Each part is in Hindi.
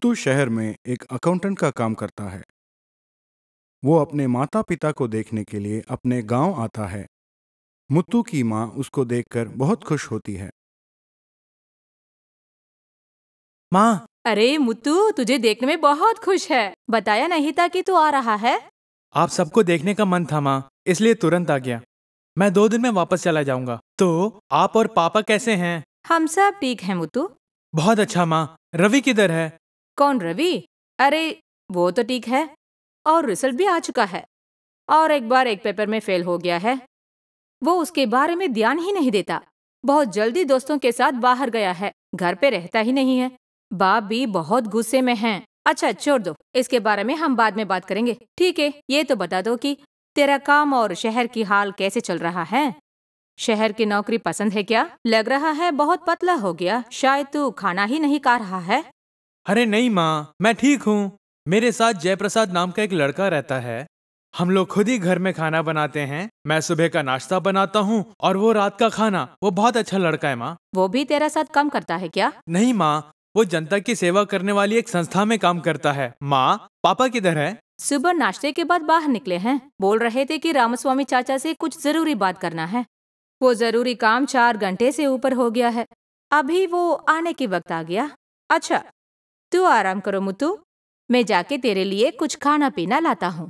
मुत्तू शहर में एक अकाउंटेंट का काम करता है। वो अपने माता पिता को देखने के लिए अपने गांव आता है। मुत्तू की माँ उसको देखकर बहुत खुश होती है। माँ, अरे मुत्तू, तुझे देखने में बहुत खुश है। बताया नहीं था कि तू आ रहा है। आप सबको देखने का मन था माँ, इसलिए तुरंत आ गया। मैं 2 दिन में वापस चला जाऊंगा। तो आप और पापा कैसे हैं? हम सब ठीक हैं मुत्तू। बहुत अच्छा माँ। रवि किधर है? कौन रवि? अरे वो तो ठीक है और रिजल्ट भी आ चुका है और एक बार एक पेपर में फेल हो गया है। वो उसके बारे में ध्यान ही नहीं देता। बहुत जल्दी दोस्तों के साथ बाहर गया है, घर पे रहता ही नहीं है। बाप भी बहुत गुस्से में हैं। अच्छा छोड़ दो, इसके बारे में हम बाद में बात करेंगे। ठीक है, ये तो बता दो कि तेरा काम और शहर की हाल कैसे चल रहा है। शहर की नौकरी पसंद है क्या? लग रहा है बहुत पतला हो गया, शायद तू खाना ही नहीं खा रहा है। अरे नहीं माँ, मैं ठीक हूँ। मेरे साथ जयप्रसाद नाम का एक लड़का रहता है। हम लोग खुद ही घर में खाना बनाते हैं। मैं सुबह का नाश्ता बनाता हूँ और वो रात का खाना। वो बहुत अच्छा लड़का है माँ। वो भी तेरा साथ काम करता है क्या? नहीं माँ, वो जनता की सेवा करने वाली एक संस्था में काम करता है। माँ, पापा किधर है? सुबह नाश्ते के बाद बाहर निकले हैं। बोल रहे थे कि रामस्वामी चाचा से कुछ जरूरी बात करना है। वो जरूरी काम 4 घंटे से ऊपर हो गया है। अभी वो आने के वक्त आ गया। अच्छा, तू आराम करो मुत्तू, मैं जाके तेरे लिए कुछ खाना पीना लाता हूँ।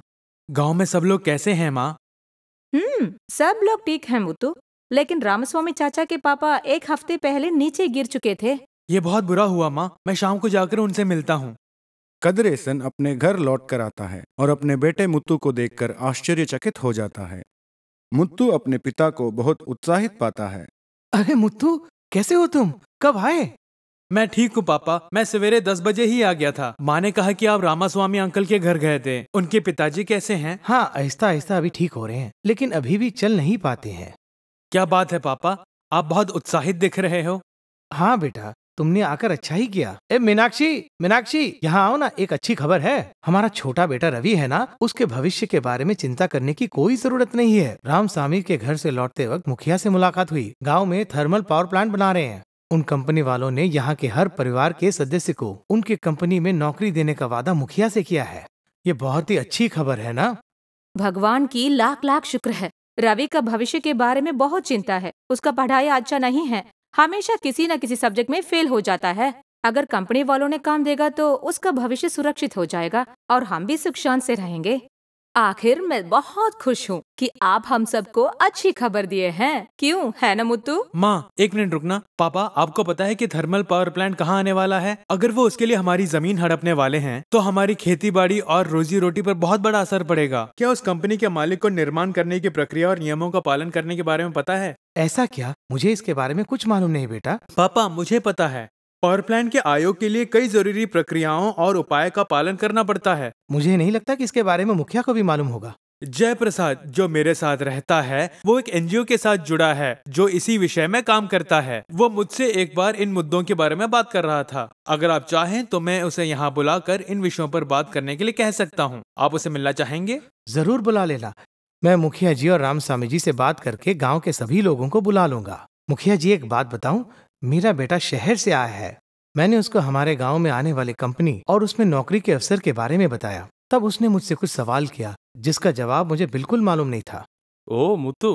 गांव में सब लोग कैसे हैं माँ? सब लोग ठीक हैं मुत्तू, लेकिन रामस्वामी चाचा के पापा 1 हफ्ते पहले नीचे गिर चुके थे। ये बहुत बुरा हुआ माँ। मैं शाम को जाकर उनसे मिलता हूँ। कदरेसन अपने घर लौट कर आता है और अपने बेटे मुत्तू को देखकर आश्चर्यचकित हो जाता है। मुत्तू अपने पिता को बहुत उत्साहित पाता है। अरे मुत्तू, कैसे हो तुम? कब आए? मैं ठीक हूँ पापा। मैं सवेरे 10 बजे ही आ गया था। माँ ने कहा कि आप रामास्वामी अंकल के घर गए थे। उनके पिताजी कैसे हैं? हाँ, आहिस्ता आहिस्ता अभी ठीक हो रहे हैं, लेकिन अभी भी चल नहीं पाते हैं। क्या बात है पापा, आप बहुत उत्साहित दिख रहे हो। हाँ बेटा, तुमने आकर अच्छा ही किया। ए मीनाक्षी, मीनाक्षी यहाँ आओ ना, एक अच्छी खबर है। हमारा छोटा बेटा रवि है ना, उसके भविष्य के बारे में चिंता करने की कोई जरूरत नहीं है। रामस्वामी के घर से लौटते वक्त मुखिया से मुलाकात हुई। गांव में थर्मल पावर प्लांट बना रहे हैं। उन कंपनी वालों ने यहाँ के हर परिवार के सदस्य को उनके कंपनी में नौकरी देने का वादा मुखिया से किया है। ये बहुत ही अच्छी खबर है ना। भगवान की लाख लाख शुक्र है। रवि का भविष्य के बारे में बहुत चिंता है। उसका पढ़ाई अच्छा नहीं है, हमेशा किसी न किसी सब्जेक्ट में फेल हो जाता है। अगर कंपनी वालों ने काम देगा तो उसका भविष्य सुरक्षित हो जाएगा और हम भी सुख शांति से रहेंगे। आखिर मैं बहुत खुश हूँ कि आप हम सबको अच्छी खबर दिए हैं। क्यों, है ना मुत्तू? माँ, 1 मिनट रुकना। पापा, आपको पता है कि थर्मल पावर प्लांट कहाँ आने वाला है? अगर वो उसके लिए हमारी जमीन हड़पने वाले हैं तो हमारी खेती बाड़ी और रोजी रोटी पर बहुत बड़ा असर पड़ेगा। क्या उस कंपनी के मालिक को निर्माण करने की प्रक्रिया और नियमों का पालन करने के बारे में पता है? ऐसा क्या? मुझे इसके बारे में कुछ मालूम नहीं बेटा। पापा, मुझे पता है। पावर प्लांट के आयोग के लिए कई जरूरी प्रक्रियाओं और उपाय का पालन करना पड़ता है। मुझे नहीं लगता कि इसके बारे में मुखिया को भी मालूम होगा। जयप्रसाद जो मेरे साथ रहता है, वो एक एनजीओ के साथ जुड़ा है जो इसी विषय में काम करता है। वो मुझसे एक बार इन मुद्दों के बारे में बात कर रहा था। अगर आप चाहें तो मैं उसे यहाँ बुलाकर इन विषयों पर बात करने के लिए कह सकता हूँ। आप उसे मिलना चाहेंगे? जरूर बुला लेना। मैं मुखिया जी और रामस्वामी जी से बात करके गांव के सभी लोगों को बुला लूंगा। मुखिया जी, एक बात बताऊं, मेरा बेटा शहर से आया है। मैंने उसको हमारे गांव में आने वाली कंपनी और उसमें नौकरी के अवसर के बारे में बताया। तब उसने मुझसे कुछ सवाल किया जिसका जवाब मुझे बिल्कुल मालूम नहीं था। ओ मुत्तू,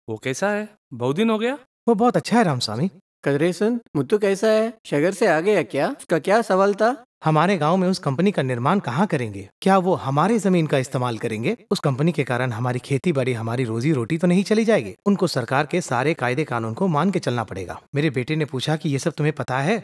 वो कैसा है? बहुत दिन हो गया। वो बहुत अच्छा है रामस्वामी। कदरेसन, मुत्तू कैसा है? शहर से आ गया क्या? उसका क्या सवाल था? हमारे गांव में उस कंपनी का निर्माण कहाँ करेंगे? क्या वो हमारे जमीन का इस्तेमाल करेंगे? उस कंपनी के कारण हमारी खेती बाड़ी, हमारी रोजी रोटी तो नहीं चली जाएगी। उनको सरकार के सारे कायदे कानून को मान के चलना पड़ेगा। मेरे बेटे ने पूछा कि ये सब तुम्हें पता है?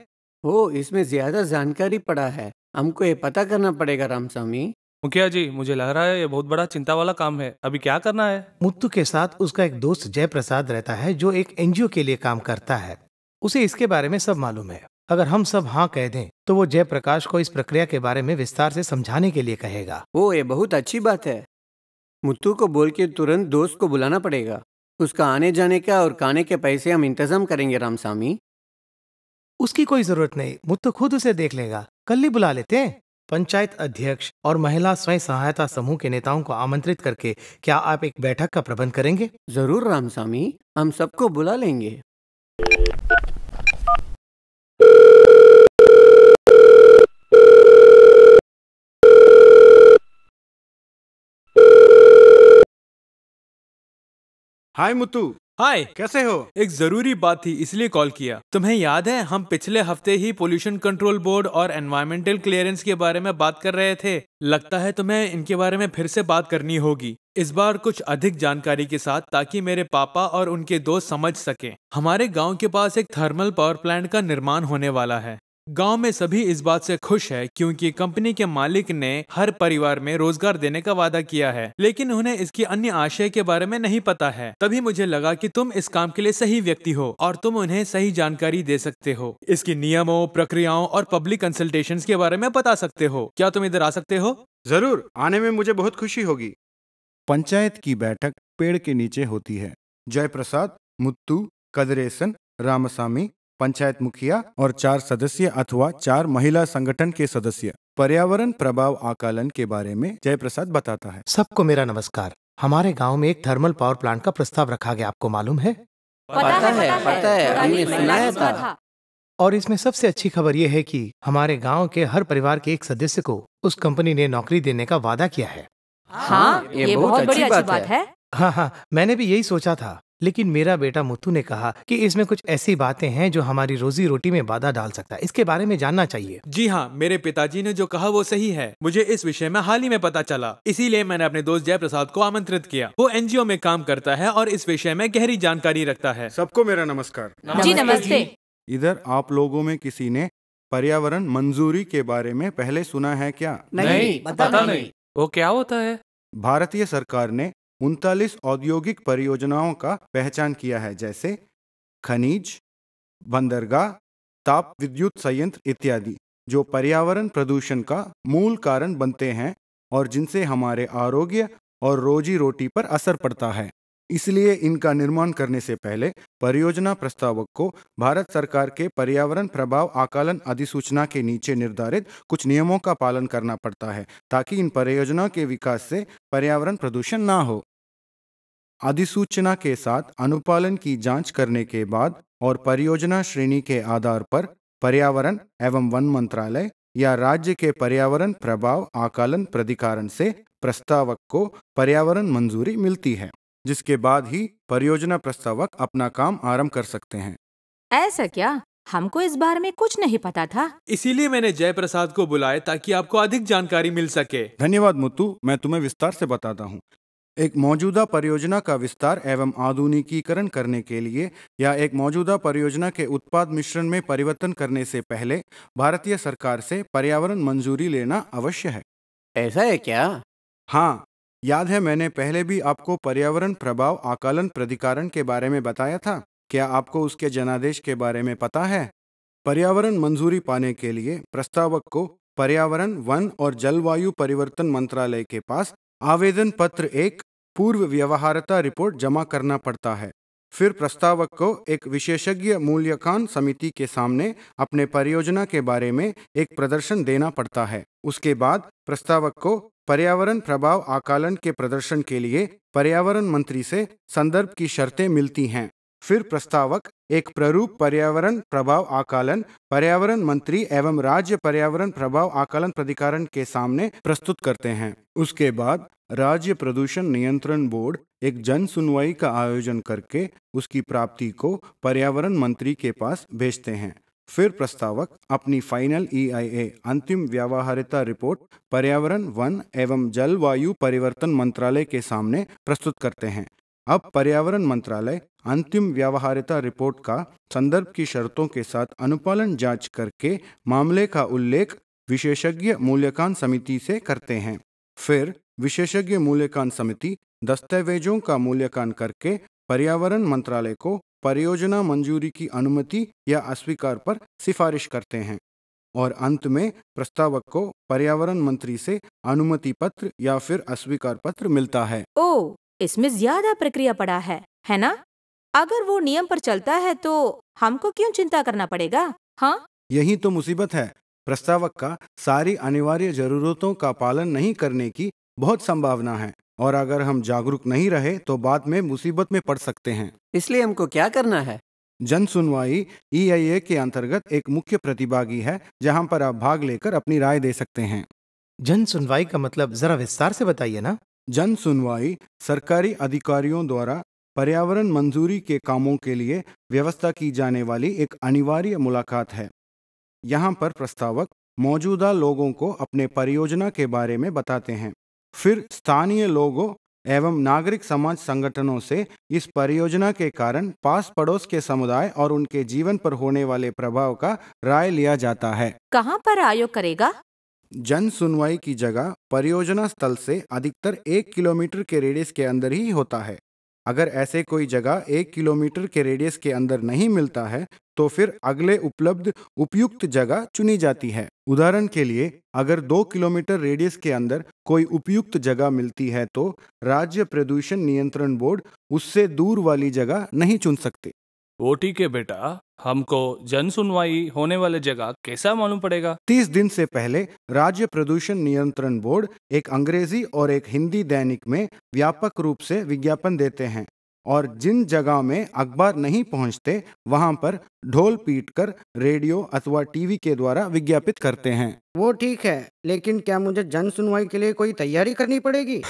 वो इसमें ज्यादा जानकारी पड़ा है, हमको ये पता करना पड़ेगा रामस्वामी। मुखिया जी, मुझे लग रहा है ये बहुत बड़ा चिंता वाला काम है। अभी क्या करना है? मुत्तू के साथ उसका एक दोस्त जयप्रसाद रहता है जो एक एनजीओ के लिए काम करता है। उसे इसके बारे में सब मालूम है। अगर हम सब हाँ कह दें तो वो जयप्रकाश को इस प्रक्रिया के बारे में विस्तार से समझाने के लिए कहेगा। वो ये बहुत अच्छी बात है। मुत्तू को बोल के तुरंत दोस्त को बुलाना पड़ेगा। उसका आने जाने का और खाने के पैसे हम इंतजाम करेंगे रामस्वामी। उसकी कोई जरूरत नहीं, मुत्तू खुद उसे देख लेगा। कल ही बुला लेते हैं। पंचायत अध्यक्ष और महिला स्वयं सहायता समूह के नेताओं को आमंत्रित करके क्या आप एक बैठक का प्रबंध करेंगे? जरूर रामस्वामी, हम सबको बुला लेंगे। हाय मुत्तू, हाय। कैसे हो? एक जरूरी बात थी इसलिए कॉल किया। तुम्हें याद है हम पिछले हफ्ते ही पोल्यूशन कंट्रोल बोर्ड और एनवायरमेंटल क्लियरेंस के बारे में बात कर रहे थे। लगता है तुम्हें इनके बारे में फिर से बात करनी होगी, इस बार कुछ अधिक जानकारी के साथ, ताकि मेरे पापा और उनके दोस्त समझ सकें। हमारे गांव के पास एक थर्मल पावर प्लांट का निर्माण होने वाला है। गांव में सभी इस बात से खुश है क्योंकि कंपनी के मालिक ने हर परिवार में रोजगार देने का वादा किया है, लेकिन उन्हें इसकी अन्य आशय के बारे में नहीं पता है। तभी मुझे लगा कि तुम इस काम के लिए सही व्यक्ति हो और तुम उन्हें सही जानकारी दे सकते हो। इसकी नियमों, प्रक्रियाओं और पब्लिक कंसल्टेशंस के बारे में बता सकते हो। क्या तुम इधर आ सकते हो? जरूर, आने में मुझे बहुत खुशी होगी। पंचायत की बैठक पेड़ के नीचे होती है। जयप्रसाद, मुत्तू, कदरेसन, रामसामी, पंचायत मुखिया और 4 सदस्य अथवा 4 महिला संगठन के सदस्य पर्यावरण प्रभाव आकलन के बारे में जयप्रसाद बताता है। सबको मेरा नमस्कार। हमारे गांव में एक थर्मल पावर प्लांट का प्रस्ताव रखा गया, आपको मालूम है? पता है, हमने सुनाया था। और इसमें सबसे अच्छी खबर यह है कि हमारे गांव के हर परिवार के एक सदस्य को उस कंपनी ने नौकरी देने का वादा किया है। हाँ, ये बहुत बड़ी अच्छी बात है। हाँ, मैंने भी यही सोचा था, लेकिन मेरा बेटा मुत्तू ने कहा कि इसमें कुछ ऐसी बातें हैं जो हमारी रोजी रोटी में बाधा डाल सकता है। इसके बारे में जानना चाहिए। जी हाँ, मेरे पिताजी ने जो कहा वो सही है। मुझे इस विषय में हाल ही में पता चला, इसीलिए मैंने अपने दोस्त जयप्रसाद को आमंत्रित किया। वो एनजीओ में काम करता है और इस विषय में गहरी जानकारी रखता है। सबको मेरा नमस्कार। जी नमस्ते। इधर आप लोगों में किसी ने पर्यावरण मंजूरी के बारे में पहले सुना है क्या? नहीं, पता नहीं। वो क्या होता है? भारतीय सरकार ने 39 औद्योगिक परियोजनाओं का पहचान किया है, जैसे खनिज, बंदरगाह, ताप विद्युत संयंत्र इत्यादि, जो पर्यावरण प्रदूषण का मूल कारण बनते हैं और जिनसे हमारे आरोग्य और रोजी रोटी पर असर पड़ता है। इसलिए इनका निर्माण करने से पहले परियोजना प्रस्तावक को भारत सरकार के पर्यावरण प्रभाव आकलन अधिसूचना के नीचे निर्धारित कुछ नियमों का पालन करना पड़ता है, ताकि इन परियोजना के विकास से पर्यावरण प्रदूषण ना हो। अधिसूचना के साथ अनुपालन की जांच करने के बाद और परियोजना श्रेणी के आधार पर पर्यावरण एवं वन मंत्रालय या राज्य के पर्यावरण प्रभाव आकलन प्राधिकरण से प्रस्तावक को पर्यावरण मंजूरी मिलती है, जिसके बाद ही परियोजना प्रस्तावक अपना काम आरंभ कर सकते हैं। ऐसा क्या? हमको इस बारे में कुछ नहीं पता था। इसीलिए मैंने जयप्रसाद को बुलाया ताकि आपको अधिक जानकारी मिल सके। धन्यवाद मुत्तू, मैं तुम्हें विस्तार से बताता हूँ। एक मौजूदा परियोजना का विस्तार एवं आधुनिकीकरण करने के लिए या एक मौजूदा परियोजना के उत्पाद मिश्रण में परिवर्तन करने से पहले भारतीय सरकार से पर्यावरण मंजूरी लेना अवश्य है। ऐसा है क्या? हाँ, याद है मैंने पहले भी आपको पर्यावरण प्रभाव आकलन प्राधिकरण के बारे में बताया था। क्या आपको उसके जनादेश के बारे में पता है? पर्यावरण मंजूरी पाने के लिए प्रस्तावक को पर्यावरण, वन और जलवायु परिवर्तन मंत्रालय के पास आवेदन पत्र एक पूर्व व्यवहार्यता रिपोर्ट जमा करना पड़ता है। फिर प्रस्तावक को एक विशेषज्ञ मूल्यांकन समिति के सामने अपने परियोजना के बारे में एक प्रदर्शन देना पड़ता है। उसके बाद प्रस्तावक को पर्यावरण प्रभाव आकलन के प्रदर्शन के लिए पर्यावरण मंत्री से संदर्भ की शर्तें मिलती हैं। फिर प्रस्तावक एक प्रारूप पर्यावरण प्रभाव आकलन पर्यावरण मंत्री एवं राज्य पर्यावरण प्रभाव आकलन प्राधिकरण के सामने प्रस्तुत करते हैं। उसके बाद राज्य प्रदूषण नियंत्रण बोर्ड एक जन सुनवाई का आयोजन करके उसकी प्राप्ति को पर्यावरण मंत्री के पास भेजते हैं। फिर प्रस्तावक अपनी फाइनल EIA अंतिम व्यावहार्यता रिपोर्ट पर्यावरण, वन एवं जलवायु परिवर्तन मंत्रालय के सामने प्रस्तुत करते हैं। अब पर्यावरण मंत्रालय अंतिम व्यावहार्यता रिपोर्ट का संदर्भ की शर्तों के साथ अनुपालन जांच करके मामले का उल्लेख विशेषज्ञ मूल्यांकन समिति से करते हैं। फिर विशेषज्ञ मूल्यांकन समिति दस्तावेजों का मूल्यांकन करके पर्यावरण मंत्रालय को परियोजना मंजूरी की अनुमति या अस्वीकार पर सिफारिश करते हैं और अंत में प्रस्तावक को पर्यावरण मंत्री से अनुमति पत्र या फिर अस्वीकार पत्र मिलता है। ओह, इसमें ज्यादा प्रक्रिया पड़ा है ना? अगर वो नियम पर चलता है तो हमको क्यों चिंता करना पड़ेगा? हाँ, यही तो मुसीबत है। प्रस्तावक का सारी अनिवार्य जरूरतों का पालन नहीं करने की बहुत संभावना है और अगर हम जागरूक नहीं रहे तो बाद में मुसीबत में पड़ सकते हैं। इसलिए हमको क्या करना है? जन सुनवाई EIA के अंतर्गत एक मुख्य प्रतिभागी है जहां पर आप भाग लेकर अपनी राय दे सकते हैं। जन सुनवाई का मतलब जरा विस्तार से बताइए ना। जन सुनवाई सरकारी अधिकारियों द्वारा पर्यावरण मंजूरी के कामों के लिए व्यवस्था की जाने वाली एक अनिवार्य मुलाकात है। यहाँ पर प्रस्तावक मौजूदा लोगों को अपने परियोजना के बारे में बताते हैं। फिर स्थानीय लोगों एवं नागरिक समाज संगठनों से इस परियोजना के कारण पास पड़ोस के समुदाय और उनके जीवन पर होने वाले प्रभाव का राय लिया जाता है। कहाँ पर आयोग करेगा? जन सुनवाई की जगह परियोजना स्थल से अधिकतर 1 किलोमीटर के रेडियस के अंदर ही होता है। अगर ऐसे कोई जगह 1 किलोमीटर के रेडियस के अंदर नहीं मिलता है तो फिर अगले उपलब्ध उपयुक्त जगह चुनी जाती है। उदाहरण के लिए, अगर 2 किलोमीटर रेडियस के अंदर कोई उपयुक्त जगह मिलती है तो राज्य प्रदूषण नियंत्रण बोर्ड उससे दूर वाली जगह नहीं चुन सकते। वो ठीक है बेटा, हमको जन सुनवाई होने वाले जगह कैसा मालूम पड़ेगा? 30 दिन से पहले राज्य प्रदूषण नियंत्रण बोर्ड एक अंग्रेजी और एक हिंदी दैनिक में व्यापक रूप से विज्ञापन देते हैं और जिन जगह में अखबार नहीं पहुंचते वहां पर ढोल पीटकर रेडियो अथवा टीवी के द्वारा विज्ञापित करते हैं। वो ठीक है, लेकिन क्या मुझे जन सुनवाई के लिए कोई तैयारी करनी पड़ेगी?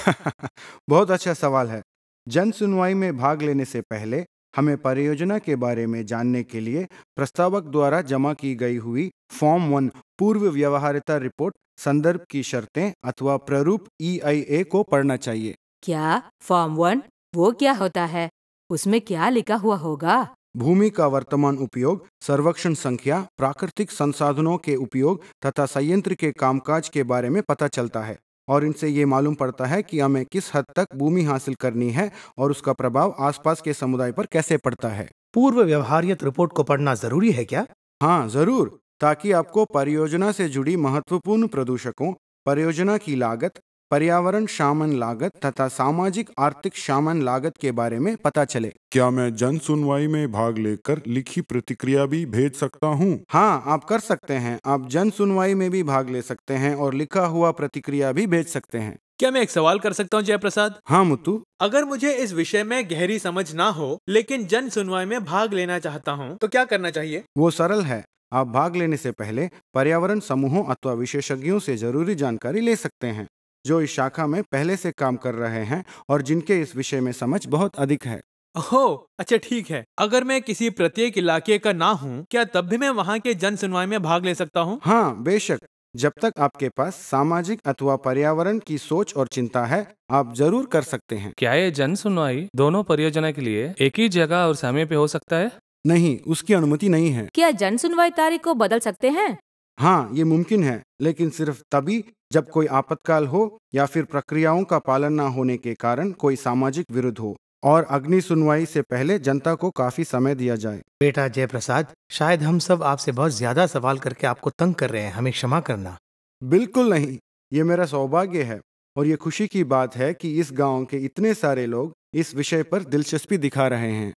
बहुत अच्छा सवाल है। जन सुनवाई में भाग लेने से पहले हमें परियोजना के बारे में जानने के लिए प्रस्तावक द्वारा जमा की गई हुई फॉर्म 1 पूर्व व्यवहार्यता रिपोर्ट संदर्भ की शर्तें अथवा प्रारूप EIA को पढ़ना चाहिए। क्या फॉर्म 1? वो क्या होता है? उसमें क्या लिखा हुआ होगा? भूमि का वर्तमान उपयोग, सर्वेक्षण संख्या, प्राकृतिक संसाधनों के उपयोग तथा संयंत्र के कामकाज के बारे में पता चलता है और इनसे ये मालूम पड़ता है कि हमें किस हद तक भूमि हासिल करनी है और उसका प्रभाव आसपास के समुदाय पर कैसे पड़ता है। पूर्व व्यवहार्यता रिपोर्ट को पढ़ना जरूरी है क्या? हाँ जरूर, ताकि आपको परियोजना से जुड़ी महत्वपूर्ण प्रदूषकों, परियोजना की लागत, पर्यावरण शामन लागत तथा सामाजिक आर्थिक शामन लागत के बारे में पता चले। क्या मैं जन सुनवाई में भाग लेकर लिखी प्रतिक्रिया भी भेज सकता हूँ? हाँ, आप कर सकते हैं। आप जन सुनवाई में भी भाग ले सकते हैं और लिखा हुआ प्रतिक्रिया भी भेज सकते हैं। क्या मैं एक सवाल कर सकता हूँ जयप्रसाद? हाँ मुत्तू। अगर मुझे इस विषय में गहरी समझ ना हो लेकिन जन सुनवाई में भाग लेना चाहता हूँ तो क्या करना चाहिए? वो सरल है। आप भाग लेने से पहले पर्यावरण समूहों अथवा विशेषज्ञों से जरूरी जानकारी ले सकते हैं जो इस शाखा में पहले से काम कर रहे हैं और जिनके इस विषय में समझ बहुत अधिक है। ओह अच्छा ठीक है। अगर मैं किसी प्रत्येक इलाके का ना हूँ क्या तब भी मैं वहाँ के जन सुनवाई में भाग ले सकता हूँ? हाँ बेशक, जब तक आपके पास सामाजिक अथवा पर्यावरण की सोच और चिंता है आप जरूर कर सकते हैं। क्या ये जन सुनवाई दोनों परियोजना के लिए एक ही जगह और समय पे हो सकता है? नहीं, उसकी अनुमति नहीं है। क्या जन सुनवाई तारीख को बदल सकते हैं? हाँ, ये मुमकिन है, लेकिन सिर्फ तभी जब कोई आपातकाल हो या फिर प्रक्रियाओं का पालन न होने के कारण कोई सामाजिक विरोध हो और अग्नि सुनवाई से पहले जनता को काफी समय दिया जाए। बेटा जयप्रसाद, शायद हम सब आपसे बहुत ज्यादा सवाल करके आपको तंग कर रहे हैं, हमें क्षमा करना। बिल्कुल नहीं, ये मेरा सौभाग्य है और ये खुशी की बात है कि इस गांव के इतने सारे लोग इस विषय पर दिलचस्पी दिखा रहे हैं।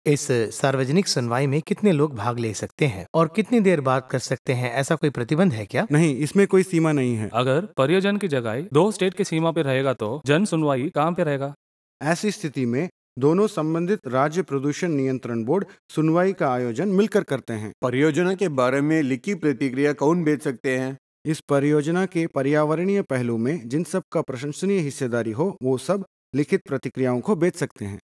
इस सार्वजनिक सुनवाई में कितने लोग भाग ले सकते हैं और कितनी देर बात कर सकते हैं, ऐसा कोई प्रतिबंध है क्या? नहीं, इसमें कोई सीमा नहीं है। अगर परियोजना की जगह 2 स्टेट की सीमा पे रहेगा तो जन सुनवाई कहाँ पे रहेगा? ऐसी स्थिति में दोनों संबंधित राज्य प्रदूषण नियंत्रण बोर्ड सुनवाई का आयोजन मिलकर करते हैं। परियोजना के बारे में लिखी प्रतिक्रिया कौन भेज सकते हैं? इस परियोजना के पर्यावरणीय पहलू में जिन सब का प्रशंसनीय हिस्सेदारी हो वो सब लिखित प्रतिक्रियाओं को भेज सकते हैं।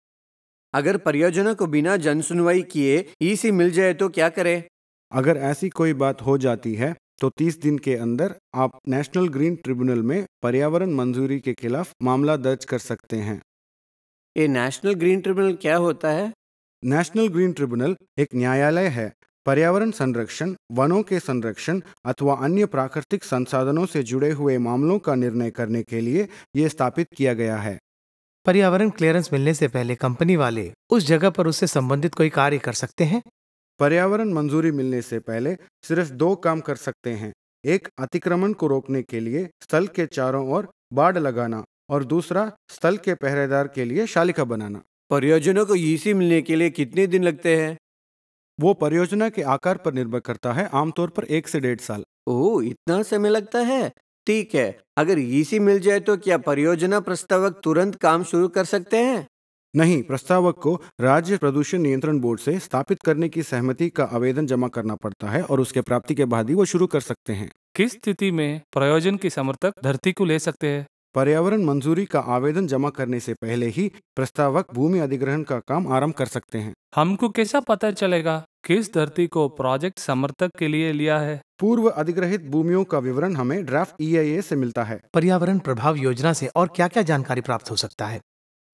अगर परियोजना को बिना जन सुनवाई किए EC मिल जाए तो क्या करें? अगर ऐसी कोई बात हो जाती है तो 30 दिन के अंदर आप नेशनल ग्रीन ट्रिब्यूनल में पर्यावरण मंजूरी के खिलाफ मामला दर्ज कर सकते हैं। ये नेशनल ग्रीन ट्रिब्यूनल क्या होता है? नेशनल ग्रीन ट्रिब्यूनल एक न्यायालय है। पर्यावरण संरक्षण, वनों के संरक्षण अथवा अन्य प्राकृतिक संसाधनों से जुड़े हुए मामलों का निर्णय करने के लिए ये स्थापित किया गया है। पर्यावरण क्लियरेंस मिलने से पहले कंपनी वाले उस जगह पर उससे संबंधित कोई कार्य कर सकते हैं? पर्यावरण मंजूरी मिलने से पहले सिर्फ 2 काम कर सकते हैं। एक, अतिक्रमण को रोकने के लिए स्थल के चारों ओर बाड़ लगाना और दूसरा, स्थल के पहरेदार के लिए शालिका बनाना। परियोजना को EC मिलने के लिए कितने दिन लगते हैं? वो परियोजना के आकार पर निर्भर करता है, आमतौर पर 1 से 1.5 साल। ओह, इतना समय लगता है। ठीक है, अगर EC मिल जाए तो क्या परियोजना प्रस्तावक तुरंत काम शुरू कर सकते हैं? नहीं, प्रस्तावक को राज्य प्रदूषण नियंत्रण बोर्ड से स्थापित करने की सहमति का आवेदन जमा करना पड़ता है और उसके प्राप्ति के बाद ही वो शुरू कर सकते हैं। किस स्थिति में प्रयोजन की समर्थक धरती को ले सकते हैं? पर्यावरण मंजूरी का आवेदन जमा करने से पहले ही प्रस्तावक भूमि अधिग्रहण का काम आरंभ कर सकते हैं। हमको कैसा पता चलेगा किस धरती को प्रोजेक्ट समर्थक के लिए लिया है? पूर्व अधिग्रहित भूमियों का विवरण हमें ड्राफ्ट EIA से मिलता है। पर्यावरण प्रभाव योजना से और क्या क्या जानकारी प्राप्त हो सकता है?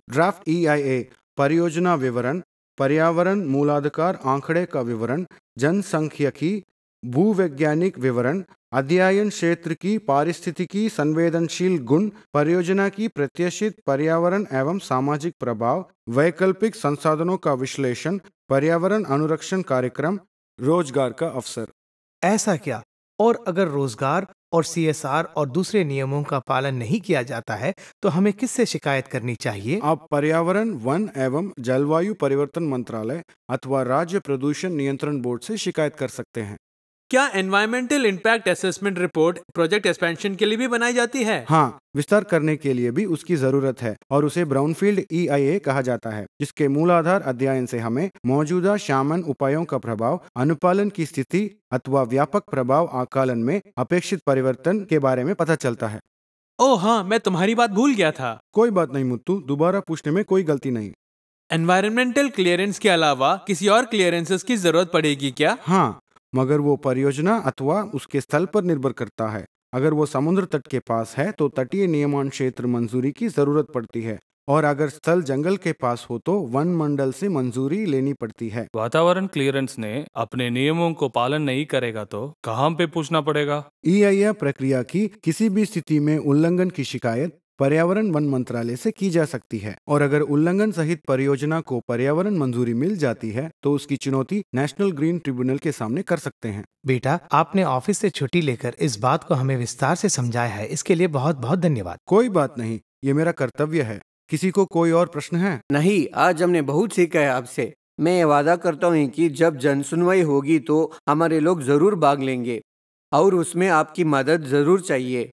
ड्राफ्ट EIA परियोजना विवरण, पर्यावरण मूलाधिकार आंकड़े का विवरण, जनसंख्यिकी, भूवैज्ञानिक विवरण, अध्ययन क्षेत्र की पारिस्थितिकी संवेदनशील गुण, परियोजना की प्रत्याशित पर्यावरण एवं सामाजिक प्रभाव, वैकल्पिक संसाधनों का विश्लेषण, पर्यावरण अनुरक्षण कार्यक्रम, रोजगार का अवसर। ऐसा क्या? और अगर रोजगार और CSR और दूसरे नियमों का पालन नहीं किया जाता है तो हमें किससे शिकायत करनी चाहिए? आप पर्यावरण, वन एवं जलवायु परिवर्तन मंत्रालय अथवा राज्य प्रदूषण नियंत्रण बोर्ड से शिकायत कर सकते हैं। क्या environmental impact assessment report project expansion के लिए भी बनाई जाती है? हाँ, विस्तार करने के लिए भी उसकी जरूरत है और उसे ब्राउनफील्ड EIA कहा जाता है, जिसके मूलाधार अध्ययन से हमें मौजूदा शामन उपायों का प्रभाव, अनुपालन की स्थिति अथवा व्यापक प्रभाव आकलन में अपेक्षित परिवर्तन के बारे में पता चलता है। ओह हाँ, मैं तुम्हारी बात भूल गया था। कोई बात नहीं मुत्तू, दोबारा पूछने में कोई गलती नहीं। एनवायरमेंटल क्लियरेंस के अलावा किसी और क्लियरेंसेस की जरूरत पड़ेगी क्या? हाँ, मगर वो परियोजना अथवा उसके स्थल पर निर्भर करता है। अगर वो समुद्र तट के पास है तो तटीय नियमन क्षेत्र मंजूरी की जरूरत पड़ती है, और अगर स्थल जंगल के पास हो तो वन मंडल से मंजूरी लेनी पड़ती है। वातावरण क्लियरेंस ने अपने नियमों को पालन नहीं करेगा तो कहाँ पे पूछना पड़ेगा? EIA प्रक्रिया की किसी भी स्थिति में उल्लंघन की शिकायत पर्यावरण वन मंत्रालय से की जा सकती है, और अगर उल्लंघन सहित परियोजना को पर्यावरण मंजूरी मिल जाती है तो उसकी चुनौती नेशनल ग्रीन ट्रिब्यूनल के सामने कर सकते हैं। बेटा, आपने ऑफिस से छुट्टी लेकर इस बात को हमें विस्तार से समझाया है, इसके लिए बहुत बहुत धन्यवाद। कोई बात नहीं, ये मेरा कर्तव्य है। किसी को कोई और प्रश्न है? नहीं, आज हमने बहुत सीखा है आपसे। मैं ये वादा करता हूँ कि जब जनसुनवाई होगी तो हमारे लोग जरूर भाग लेंगे और उसमें आपकी मदद जरूर चाहिए।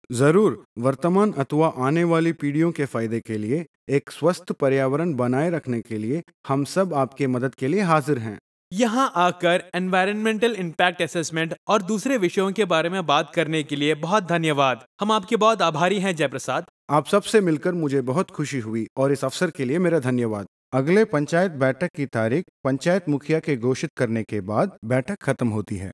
जरूर। वर्तमान अथवा आने वाली पीढ़ियों के फायदे के लिए, एक स्वस्थ पर्यावरण बनाए रखने के लिए हम सब आपके मदद के लिए हाजिर हैं। यहाँ आकर एनवायरमेंटल इम्पैक्ट असेसमेंट और दूसरे विषयों के बारे में बात करने के लिए बहुत धन्यवाद। हम आपके बहुत आभारी हैं जयप्रसाद। आप सबसे मिलकर मुझे बहुत खुशी हुई और इस अवसर के लिए मेरा धन्यवाद। अगले पंचायत बैठक की तारीख पंचायत मुखिया के घोषित करने के बाद बैठक खत्म होती है।